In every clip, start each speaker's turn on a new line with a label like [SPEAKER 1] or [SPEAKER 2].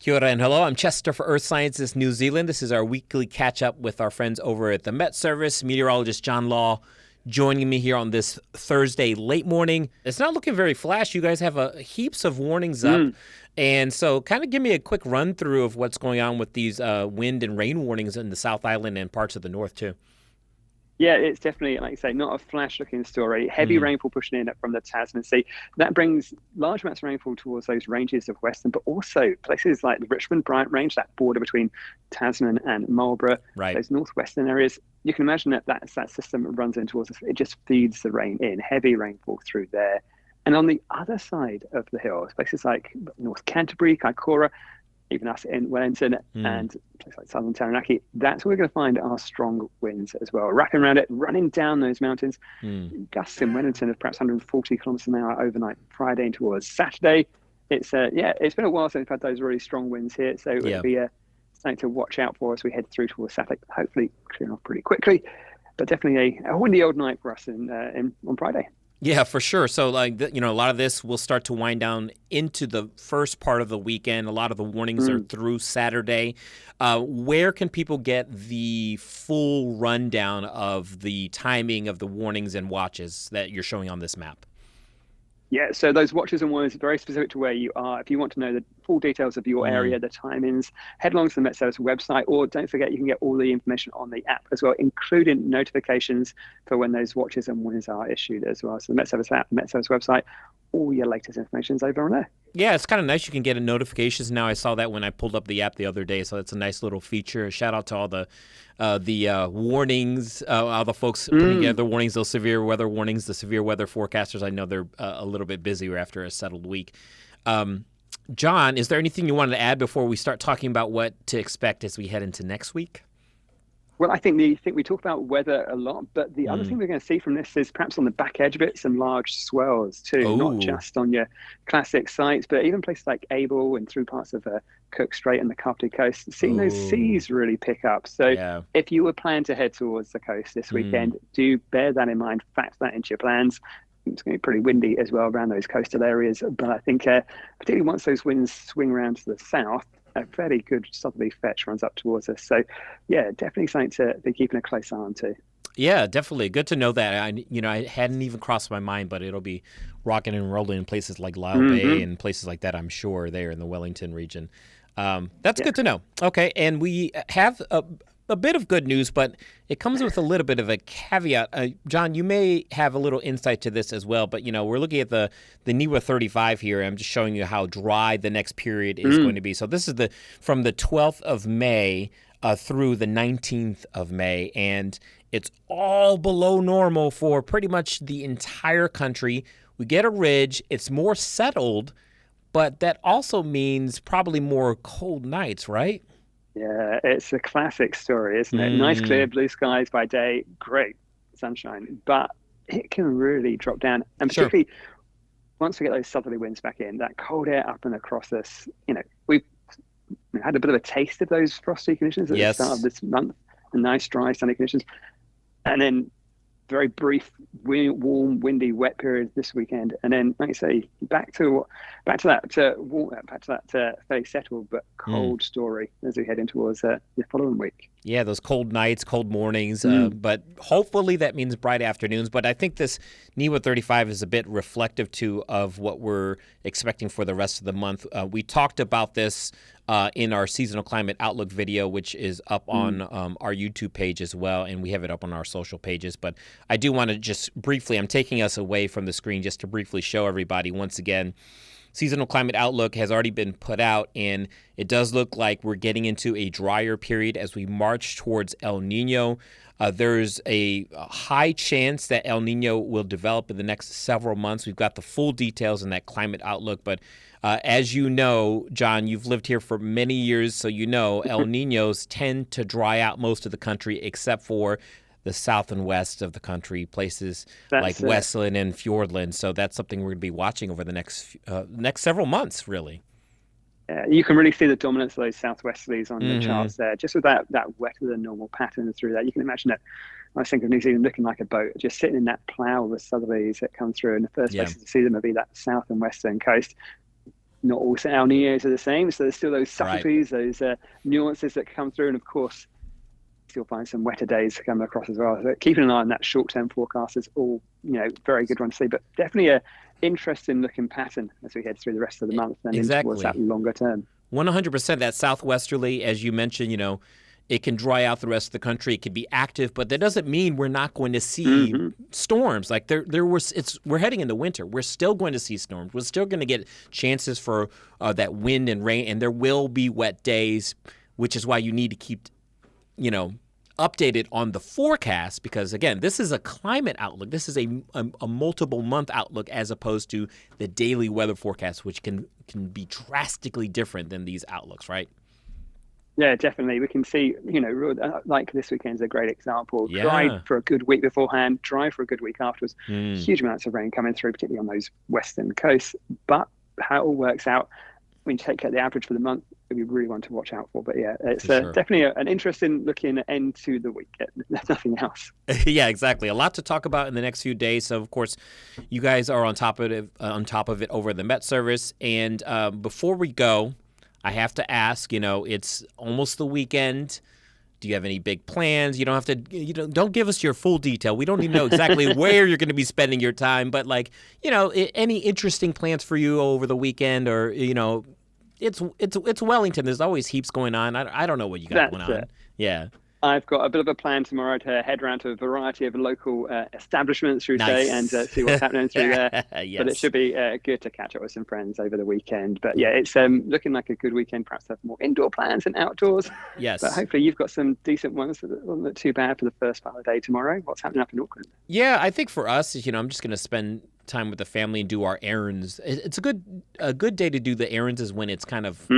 [SPEAKER 1] Kia ora and hello. I'm Chester for Earth Sciences New Zealand. This is our weekly catch-up with our friends over at the MetService. Meteorologist John Law joining me here on this Thursday late morning. It's not looking very flash. You guys have heaps of warnings up. And so kind of give me a quick run-through of what's going on with these wind and rain warnings in the South Island and parts of the North, too.
[SPEAKER 2] Yeah, it's definitely, like you say, not a flash-looking story. Heavy rainfall pushing in from the Tasman Sea. That brings large amounts of rainfall towards those ranges of Western, but also places like the Richmond-Bryant Range, that border between Tasman and Marlborough, those northwestern areas. You can imagine that system runs in towards us. It just feeds the rain in, heavy rainfall through there. And on the other side of the hills, places like North Canterbury, Kaikoura, even us in Wellington and places like southern Taranaki, that's where we're going to find our strong winds as well. Wrapping around it, running down those mountains. Gusts in Wellington of perhaps 140 kilometers an hour overnight Friday and towards Saturday. It's been a while since we've had those really strong winds here, so it'll be something to watch out for as we head through towards Saturday. Hopefully clearing off pretty quickly, but definitely a windy old night for us on Friday.
[SPEAKER 1] Yeah, for sure. So, a lot of this will start to wind down into the first part of the weekend. A lot of the warnings are through Saturday. Where can people get the full rundown of the timing of the warnings and watches that you're showing on this map?
[SPEAKER 2] Yeah, so those watches and warnings are very specific to where you are. If you want to know the full details of your area, the timings, head along to the MetService website, or don't forget you can get all the information on the app as well, including notifications for when those watches and warnings are issued as well. So the MetService app, MetService website, all your latest information is over on there.
[SPEAKER 1] Yeah, it's kind of nice. You can get notifications now. I saw that when I pulled up the app the other day, so that's a nice little feature. Shout out to all the warnings, all the folks putting together warnings, those severe weather warnings, the severe weather forecasters. I know they're a little bit busier after a settled week. John, is there anything you wanted to add before we start talking about what to expect as we head into next week?
[SPEAKER 2] Well, I think we talk about weather a lot, but the other thing we're going to see from this is perhaps on the back edge of it, some large swells too, not just on your classic sites, but even places like Able and through parts of Cook Strait and the Kapiti Coast, seeing those seas really pick up. So if you were planning to head towards the coast this weekend, do bear that in mind, factor that into your plans. It's going to be pretty windy as well around those coastal areas, but I think particularly once those winds swing around to the south, a fairly good southerly fetch runs up towards us. So, yeah, definitely something to be keeping a close eye on too.
[SPEAKER 1] Yeah, definitely. Good to know that. I hadn't even crossed my mind, but it'll be rocking and rolling in places like Lyle Bay and places like that, I'm sure, there in the Wellington region. That's good to know. Okay, and we have a bit of good news, but it comes with a little bit of a caveat. John, you may have a little insight to this as well, but, we're looking at the NIWA 35 here. I'm just showing you how dry the next period is going to be. So this is from the 12th of May through the 19th of May, and it's all below normal for pretty much the entire country. We get a ridge. It's more settled, but that also means probably more cold nights, right?
[SPEAKER 2] Yeah, it's a classic story, isn't it? Nice, clear blue skies by day, great sunshine, but it can really drop down. And particularly once we get those southerly winds back in, that cold air up and across us, we've had a bit of a taste of those frosty conditions at the start of this month, and nice, dry, sunny conditions. And then very brief, warm, windy, wet period this weekend, and then, like I say, back to that fairly settled but cold story as we head in towards the following week.
[SPEAKER 1] Yeah, those cold nights, cold mornings, but hopefully that means bright afternoons. But I think this NIWA 35 is a bit reflective, too, of what we're expecting for the rest of the month. We talked about this in our seasonal climate outlook video, which is up on our YouTube page as well, and we have it up on our social pages. But I do want to just briefly, I'm taking us away from the screen just to briefly show everybody once again. Seasonal climate outlook has already been put out, and it does look like we're getting into a drier period as we march towards El Nino. There's a high chance that El Nino will develop in the next several months. We've got the full details in that climate outlook, but as you know, John, you've lived here for many years, so you know El Ninos tend to dry out most of the country except for the south and west of the country, places like Westland and Fiordland. So that's something we're going to be watching over the next several months, really.
[SPEAKER 2] You can really see the dominance of those southwesterlies on the charts there, just with that wetter than normal pattern through that. You can imagine it. I was thinking of New Zealand looking like a boat, just sitting in that plough of the southerlies that come through. And the first places to see them will be that south and western coast. not all El Niños are the same. So there's still those
[SPEAKER 1] Right.
[SPEAKER 2] subtleties, those nuances that come through. And of course, you'll find some wetter days coming across as well. So keeping an eye on that short-term forecast is all, very good one to see. But definitely a interesting looking pattern as we head through the rest of the month and in towards that longer term.
[SPEAKER 1] 100%. That southwesterly, as you mentioned, it can dry out the rest of the country. It can be active, but that doesn't mean we're not going to see storms. Like we're heading into winter. We're still going to see storms. We're still going to get chances for that wind and rain, and there will be wet days, which is why you need to keep, updated on the forecast, because again, this is a climate outlook. This is a multiple month outlook as opposed to the daily weather forecast, which can be drastically different than these outlooks, right?
[SPEAKER 2] Yeah, definitely. We can see, like this weekend's a great example.
[SPEAKER 1] Yeah.
[SPEAKER 2] Dry for a good week beforehand, dry for a good week afterwards. Huge amounts of rain coming through, particularly on those western coasts. But how it all works out, when you take out the average for the month, we really want to watch out for. But yeah, it's definitely an interesting looking end to the week. There's nothing else.
[SPEAKER 1] Yeah, exactly. A lot to talk about in the next few days. So of course, you guys are on top of it over the MetService. And before we go, I have to ask. It's almost the weekend. Do you have any big plans? You don't have to. Don't give us your full detail. We don't even know exactly where you're going to be spending your time. But any interesting plans for you over the weekend, or It's Wellington. There's always heaps going on. I don't know what you got going on. Yeah.
[SPEAKER 2] I've got a bit of a plan tomorrow to head around to a variety of local establishments, should we say, and see what's happening through there.
[SPEAKER 1] Yes.
[SPEAKER 2] But it should be good to catch up with some friends over the weekend. But yeah, it's looking like a good weekend. Perhaps have more indoor plans than outdoors.
[SPEAKER 1] Yes.
[SPEAKER 2] But hopefully you've got some decent ones that won't look too bad for the first part of the day tomorrow. What's happening up in Auckland?
[SPEAKER 1] Yeah, I think for us, I'm just going to spend time with the family and do our errands. It's a good day to do the errands is when it's kind of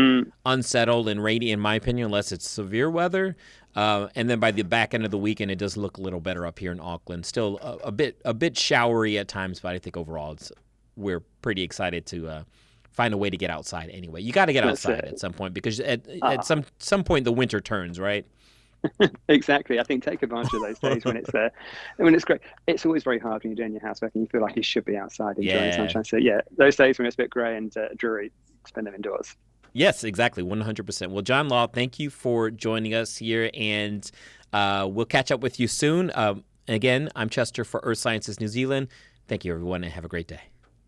[SPEAKER 1] unsettled and rainy, in my opinion, unless it's severe weather. And then by the back end of the weekend, it does look a little better up here in Auckland. Still a bit showery at times, but I think overall we're pretty excited to find a way to get outside anyway. You got to get outside at some point, because at some point the winter turns, right?
[SPEAKER 2] Exactly. I think take advantage of those days when it's there. And when it's great. It's always very hard when you're doing your housework and you feel like you should be outside enjoying sunshine. So yeah, those days when it's a bit grey and dreary, spend them indoors.
[SPEAKER 1] Yes, exactly. 100%. Well, John Law, thank you for joining us here, and we'll catch up with you soon. Again, I'm Chester for Earth Sciences New Zealand. Thank you, everyone, and have a great day.